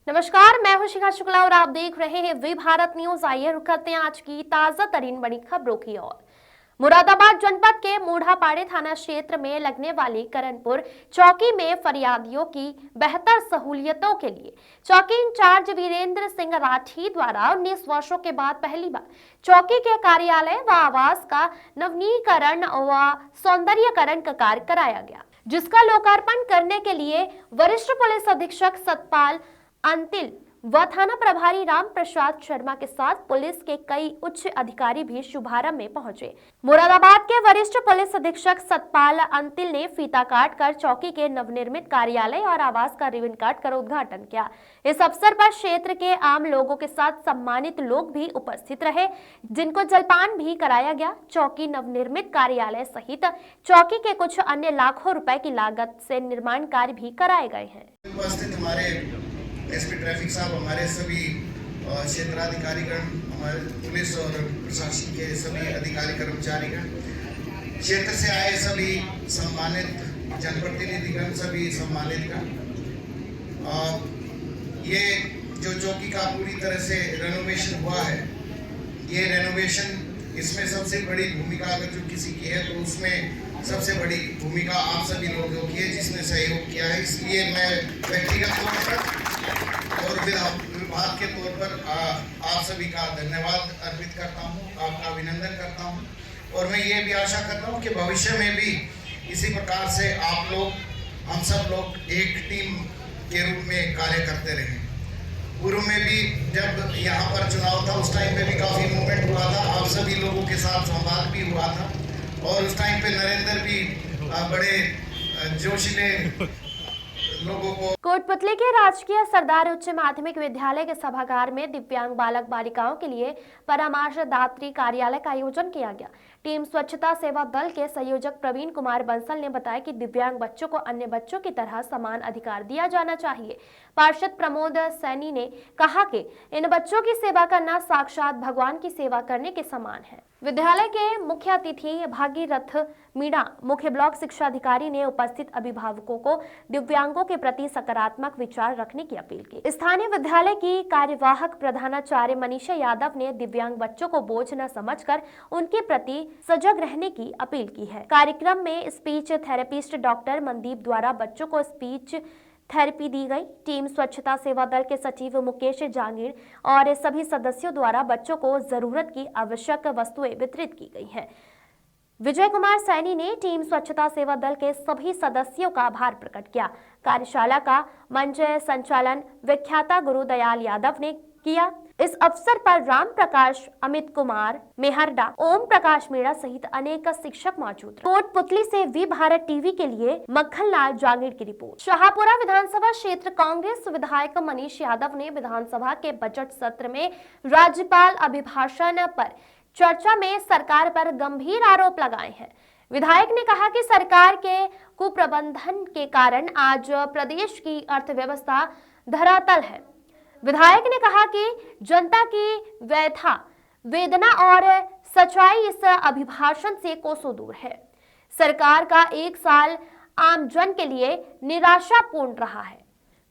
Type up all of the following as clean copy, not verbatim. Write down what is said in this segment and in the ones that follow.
नमस्कार, मैं हूं शिखा शुक्ला और आप देख रहे हैं वी भारत न्यूज। आइए रुक करते हैं आज की ताजा तरीन बड़ी खबरों की ओर। मुरादाबाद जनपद के मूढ़ापाड़े थाना क्षेत्र में लगने वाली करणपुर चौकी में फरियादियों की बेहतर सहूलियतों के लिए चौकी इंचार्ज वीरेंद्र सिंह राठी द्वारा 19 वर्षों के बाद पहली बार चौकी के कार्यालय व आवास का नवीनीकरण व सौंदर्यकरण का कार्य कराया गया, जिसका लोकार्पण करने के लिए वरिष्ठ पुलिस अधीक्षक सतपाल अंतिल व थाना प्रभारी राम प्रसाद शर्मा के साथ पुलिस के कई उच्च अधिकारी भी शुभारंभ में पहुंचे। मुरादाबाद के वरिष्ठ पुलिस अधीक्षक सतपाल अंतिल ने फीता काट कर चौकी के नवनिर्मित कार्यालय और आवास का रिबन काट कर उद्घाटन किया। इस अवसर पर क्षेत्र के आम लोगों के साथ सम्मानित लोग भी उपस्थित रहे, जिनको जलपान भी कराया गया। चौकी नवनिर्मित कार्यालय सहित चौकी के कुछ अन्य लाखों रुपए की लागत से निर्माण कार्य भी कराए गए हैं। एसपी ट्रैफिक साहब, हमारे सभी क्षेत्राधिकारीगण, हमारे पुलिस और प्रशासन के सभी अधिकारी कर्मचारीगण, क्षेत्र से आए सभी सम्मानित जनप्रतिनिधिगण, सभी सम्मानितगण, ये जो चौकी का पूरी तरह से रेनोवेशन हुआ है, ये रेनोवेशन इसमें सबसे बड़ी भूमिका अगर जो किसी की है तो उसमें सबसे बड़ी भूमिका आप सभी लोगों की है, जिसने सहयोग किया है। इसलिए मैं व्यक्तिगत तौर पर और विभाग के तौर पर आप सभी का धन्यवाद अर्पित करता हूं, आपका अभिनंदन करता हूं और मैं ये भी आशा करता हूं कि भविष्य में भी इसी प्रकार से आप लोग, हम सब लोग एक टीम के रूप में कार्य करते रहें। पूर्व में भी जब यहाँ पर चुनाव था उस टाइम पे भी काफ़ी मूवमेंट हुआ था, आप सभी लोगों के साथ संवाद भी हुआ था और उस टाइम पे नरेंद्र भी बड़े जोशीले लोगों को। कोटपुतली के राजकीय सरदार उच्च माध्यमिक विद्यालय के सभागार में दिव्यांग बालक बालिकाओं के लिए परामर्शदात्री कार्यालय का आयोजन किया गया। टीम स्वच्छता सेवा दल के संयोजक प्रवीण कुमार बंसल ने बताया कि दिव्यांग बच्चों को अन्य बच्चों की तरह समान अधिकार दिया जाना चाहिए। पार्षद प्रमोद सैनी ने कहा कि इन बच्चों की सेवा करना साक्षात भगवान की सेवा करने के समान है। विद्यालय के मुख्य अतिथि भागीरथ मीणा, मुख्य ब्लॉक शिक्षा अधिकारी ने उपस्थित अभिभावकों को दिव्यांगों के प्रति सकारात्मक विचार रखने की अपील की। स्थानीय विद्यालय की कार्यवाहक प्रधानाचार्य मनीषा यादव ने दिव्यांग बच्चों को बोझ न समझकर उनके प्रति सजग रहने की अपील की है। कार्यक्रम में स्पीच थेरेपिस्ट डॉक्टर मनदीप द्वारा बच्चों को स्पीच थेरेपी दी गई। टीम स्वच्छता सेवा दल के सचिव मुकेश जांगीर और सभी सदस्यों द्वारा बच्चों को जरूरत की आवश्यक वस्तुएं वितरित की गई हैं। विजय कुमार सैनी ने टीम स्वच्छता सेवा दल के सभी सदस्यों का आभार प्रकट किया। कार्यशाला का मंच संचालन विख्याता गुरुदयाल यादव ने किया। इस अवसर पर राम प्रकाश, अमित कुमार मेहरडा, ओम प्रकाश मीणा सहित अनेक शिक्षक मौजूद रहे। कोटपुतली से वी भारत टीवी के लिए मक्खनलाल जांगीर की रिपोर्ट। शाहपुरा विधानसभा क्षेत्र कांग्रेस विधायक मनीष यादव ने विधानसभा के बजट सत्र में राज्यपाल अभिभाषण पर चर्चा में सरकार पर गंभीर आरोप लगाए हैं। विधायक ने कहा कि सरकार के कुप्रबंधन के कारण आज प्रदेश की अर्थव्यवस्था धरातल है। विधायक ने कहा कि जनता की व्यथा, वेदना और सच्चाई इस अभिभाषण से कोसों दूर है। सरकार का एक साल आम जन के लिए निराशापूर्ण रहा है।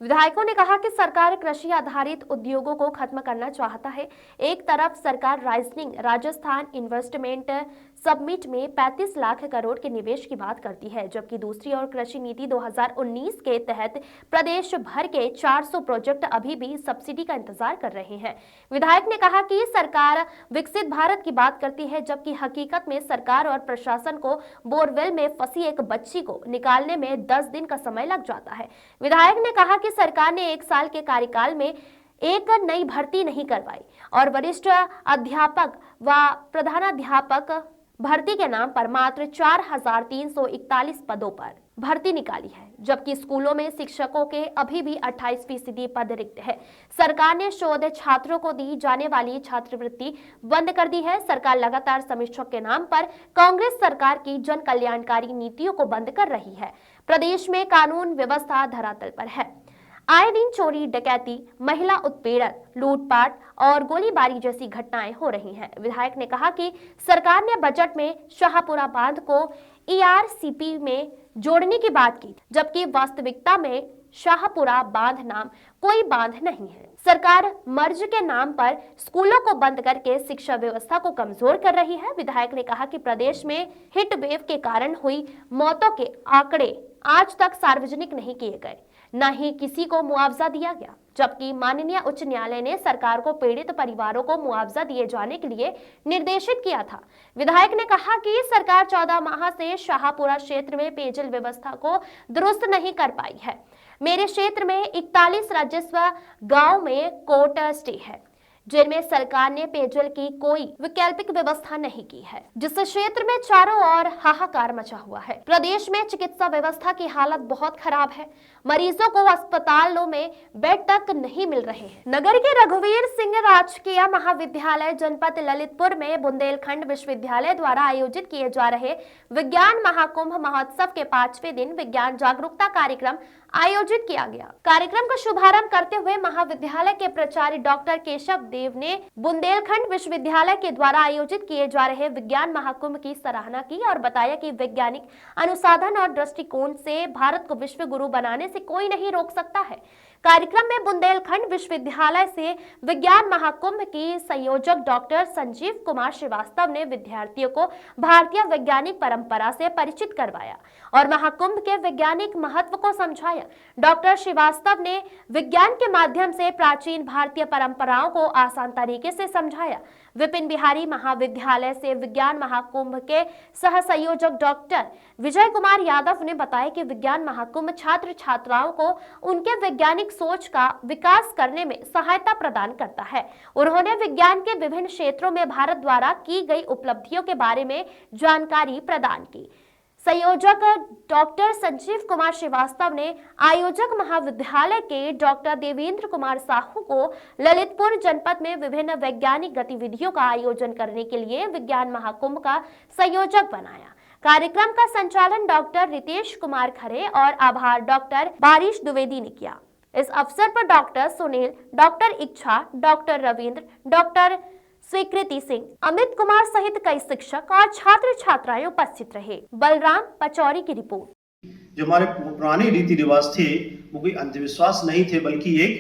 विधायकों ने कहा कि सरकार कृषि आधारित उद्योगों को खत्म करना चाहता है। एक तरफ सरकार राइजिंग राजस्थान इन्वेस्टमेंट सबमिट में 35 लाख करोड़ के निवेश की बात करती है, जबकि दूसरी ओर कृषि नीति 2019 के तहत प्रदेश भर के 400 प्रोजेक्ट अभी भी सब्सिडी का इंतजार कर रहे हैं। विधायक ने कहा कि सरकार विकसित भारत की बात करती है, जबकि हकीकत में सरकार और प्रशासन को बोरवेल में फंसी एक बच्ची को निकालने में 10 दिन का समय लग जाता है। विधायक ने कहा कि सरकार ने 1 साल के कार्यकाल में एक नई भर्ती नहीं करवाई और वरिष्ठ अध्यापक व प्रधानाध्यापक भर्ती के नाम पर मात्र 4,341 पदों पर भर्ती निकाली है, जबकि स्कूलों में शिक्षकों के अभी भी 28% पद रिक्त है। सरकार ने शोध छात्रों को दी जाने वाली छात्रवृत्ति बंद कर दी है। सरकार लगातार समीक्षक के नाम पर कांग्रेस सरकार की जन कल्याणकारी नीतियों को बंद कर रही है। प्रदेश में कानून व्यवस्था धरातल पर है। आए दिन चोरी, डकैती, महिला उत्पीड़न, लूटपाट और गोलीबारी जैसी घटनाएं हो रही हैं। विधायक ने कहा कि सरकार ने बजट में शाहपुरा बांध को ERCP में जोड़ने की बात की, जबकि वास्तविकता में शाहपुरा बांध नाम कोई बांध नहीं है। सरकार मर्ज के नाम पर स्कूलों को बंद करके शिक्षा व्यवस्था को कमजोर कर रही है। विधायक ने कहा कि प्रदेश में हीट वेव के कारण हुई मौतों के आंकड़े आज तक सार्वजनिक नहीं किए गए, न ही किसी को मुआवजा दिया गया, जबकि माननीय उच्च न्यायालय ने सरकार को पीड़ित परिवारों को मुआवजा दिए जाने के लिए निर्देशित किया था। विधायक ने कहा कि सरकार 14 माह से शाहपुरा क्षेत्र में पेयजल व्यवस्था को दुरुस्त नहीं कर पाई है। मेरे क्षेत्र में 41 राजस्व गांव में कोर्ट स्टे है, जिनमें सरकार ने पेयजल की कोई वैकल्पिक व्यवस्था नहीं की है, जिस क्षेत्र में चारों ओर हाहाकार मचा हुआ है। प्रदेश में चिकित्सा व्यवस्था की हालत बहुत खराब है। मरीजों को अस्पतालों में बेड तक नहीं मिल रहे हैं। नगर के रघुवीर सिंह राजकीय महाविद्यालय जनपद ललितपुर में बुंदेलखंड विश्वविद्यालय द्वारा आयोजित किए जा रहे विज्ञान महाकुंभ महोत्सव के 5वें दिन विज्ञान जागरूकता कार्यक्रम आयोजित किया गया। कार्यक्रम का शुभारंभ करते हुए महाविद्यालय के प्राचार्य डॉक्टर केशव देव ने बुंदेलखंड विश्वविद्यालय के द्वारा आयोजित किए जा रहे विज्ञान महाकुंभ की सराहना की और बताया कि वैज्ञानिक अनुसंधान और दृष्टिकोण से भारत को विश्व गुरु बनाने से कोई नहीं रोक सकता है। कार्यक्रम में बुंदेलखंड विश्वविद्यालय से विज्ञान महाकुंभ की संयोजक डॉक्टर संजीव कुमार श्रीवास्तव ने विद्यार्थियों को भारतीय वैज्ञानिक परंपरा से परिचित करवाया और महाकुंभ के वैज्ञानिक महत्व को समझाया। डॉक्टर श्रीवास्तव ने विज्ञान के माध्यम से प्राचीन भारतीय परंपराओं को आसान तरीके से समझाया। विपिन बिहारी महाविद्यालय से विज्ञान महाकुंभ के सह संयोजक डॉक्टर विजय कुमार यादव ने बताया कि विज्ञान महाकुंभ छात्र छात्राओं को उनके वैज्ञानिक सोच का विकास करने में सहायता प्रदान करता है। उन्होंने विज्ञान के विभिन्न क्षेत्रों में भारत द्वारा की गई उपलब्धियों के बारे में जानकारी प्रदान की। संयोजक डॉक्टर संजीव कुमार श्रीवास्तव ने आयोजक महाविद्यालय के डॉक्टर देवेंद्र कुमार साहू को ललितपुर जनपद में विभिन्न वैज्ञानिक गतिविधियों का आयोजन करने के लिए विज्ञान महाकुंभ का संयोजक बनाया। कार्यक्रम का संचालन डॉक्टर रितेश कुमार खरे और आभार डॉक्टर बारिश द्विवेदी ने किया। इस अवसर पर डॉक्टर सुनील, डॉक्टर इच्छा, डॉक्टर रविंद्र, डॉक्टर स्वीकृति सिंह, अमित कुमार सहित कई शिक्षक और छात्र छात्राएं उपस्थित रहे। बलराम पचौरी की रिपोर्ट। जो हमारे पुराने रीति रिवाज थे वो कोई अंधविश्वास नहीं थे, बल्कि एक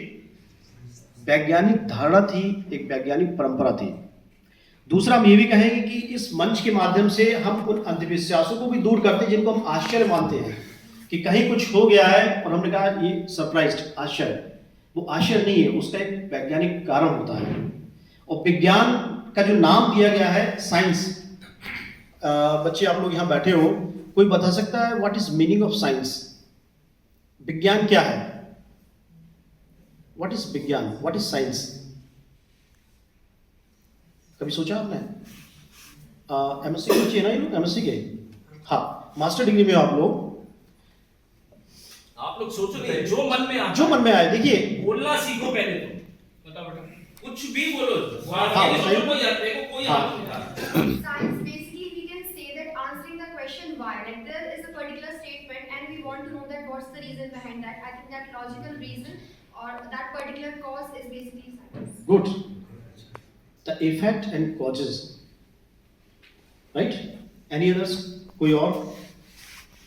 वैज्ञानिक धारणा थी, एक वैज्ञानिक परंपरा थी। दूसरा हम ये भी कहेंगे कि इस मंच के माध्यम से हम उन अंधविश्वासों को भी दूर करते हैं जिनको हम आश्चर्य मानते हैं कि कहीं कुछ हो गया है और हमने कहा ये सरप्राइज्ड आश्चर्य, वो आश्चर्य नहीं है, उसका एक वैज्ञानिक कारण होता है। और विज्ञान का जो नाम दिया गया है साइंस, बच्चे आप लोग यहाँ बैठे हो, कोई बता सकता है what is meaning of science? विज्ञान क्या है? व्हाट इज विज्ञान? What is science? कभी सोचा आपने? एमएससी के बच्चे ना, ये लोग एमएससी के, हाँ मास्टर डिग्री में आप लोग सोचो नहीं, जो मन में आए देखिए बोलना सीखो पहले तो बताओ बेटा, कुछ भी बोलो। कोई Science, basically we can say that answering the question why, like there is a particular statement and we want to know that what's the reason behind that. I think that logical reason or that particular cause is basically science. Good. The effect and causes, right? Any others? कोई और?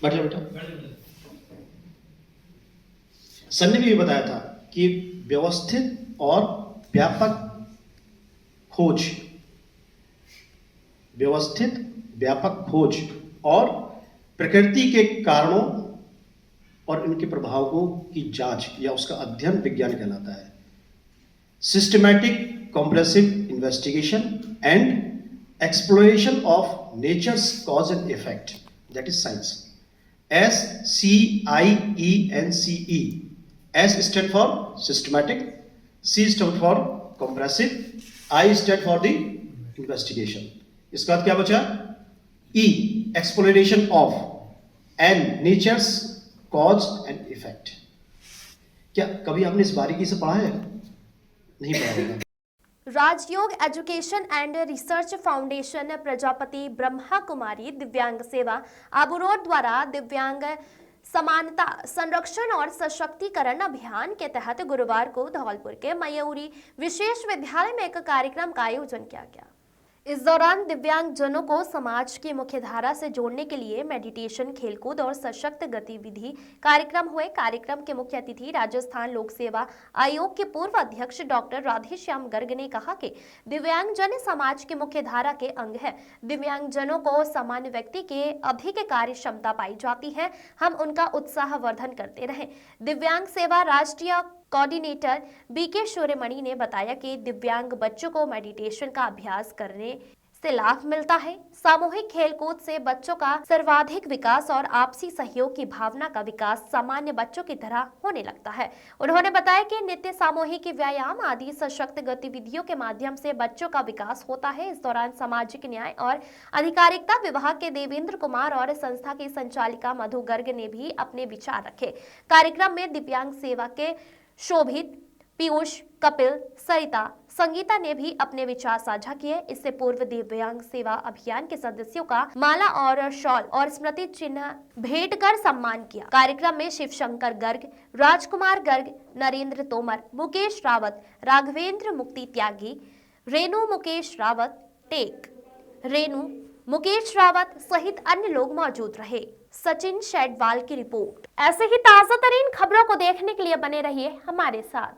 बेटा sir ने भी बताया था कि व्यवस्थित और व्यापक खोज, व्यवस्थित व्यापक खोज और प्रकृति के कारणों और इनके प्रभावों की जांच या उसका अध्ययन विज्ञान कहलाता है। Systematic comprehensive investigation and exploration of nature's cause and effect, that is science. SCIENCE, S stand for systematic, C stand for compressive, I stand for the investigation. इसका बाद क्या बचा? E, exploration of, N, nature's cause and effect. क्या कभी आपने इस बारीकी से पढ़ा है? नहीं पढ़ा होगा। Rajyoga education and research foundation Prajapati Brahma Kumari दिव्यांग सेवा आबूरोड द्वारा दिव्यांग समानता संरक्षण और सशक्तिकरण अभियान के तहत गुरुवार को धौलपुर के मयूरी विशेष विद्यालय में एक कार्यक्रम का आयोजन किया गया। इस दौरान दिव्यांगजनों को समाज की मुख्य धारा से जोड़ने के लिए मेडिटेशन, खेलकूद और सशक्त गतिविधि कार्यक्रम हुए। कार्यक्रम के मुख्य अतिथि राजस्थान लोक सेवा आयोग के पूर्व अध्यक्ष डॉक्टर राधेश्याम गर्ग ने कहा कि दिव्यांगजन समाज की मुख्य धारा के अंग है। दिव्यांगजनों को सामान्य व्यक्ति के अधिक कार्य क्षमता पाई जाती है। हम उनका उत्साह वर्धन करते रहें। दिव्यांग सेवा राष्ट्रीय कोऑर्डिनेटर बीके सूर्यमणि ने बताया कि दिव्यांग बच्चों को मेडिटेशन का अभ्यास करने से लाभ मिलता है। सामूहिक खेलकूद से बच्चों का सर्वाधिक विकास और आपसी सहयोग की भावना का विकास सामान्य बच्चों की तरह होने लगता है। उन्होंने बताया कि नित्य सामूहिक व्यायाम आदि सशक्त गतिविधियों के माध्यम से बच्चों का विकास होता है। इस दौरान सामाजिक न्याय और अधिकारिता विभाग के देवेंद्र कुमार और संस्था की संचालिका मधु गर्ग ने भी अपने विचार रखे। कार्यक्रम में दिव्यांग सेवा के शोभित, पीयूष, कपिल, सरिता, संगीता ने भी अपने विचार साझा किए। इससे पूर्व दिव्यांग सेवा अभियान के सदस्यों का माला और शॉल और स्मृति चिन्ह भेंट कर सम्मान किया। कार्यक्रम में शिवशंकर गर्ग, राजकुमार गर्ग, नरेंद्र तोमर, मुकेश रावत, राघवेंद्र मुक्ति त्यागी, रेणु मुकेश रावत, टेक रेणु मुकेश रावत सहित अन्य लोग मौजूद रहे। सचिन शेडवाल की रिपोर्ट। ऐसे ही ताजा तरीन खबरों को देखने के लिए बने रहिए हमारे साथ।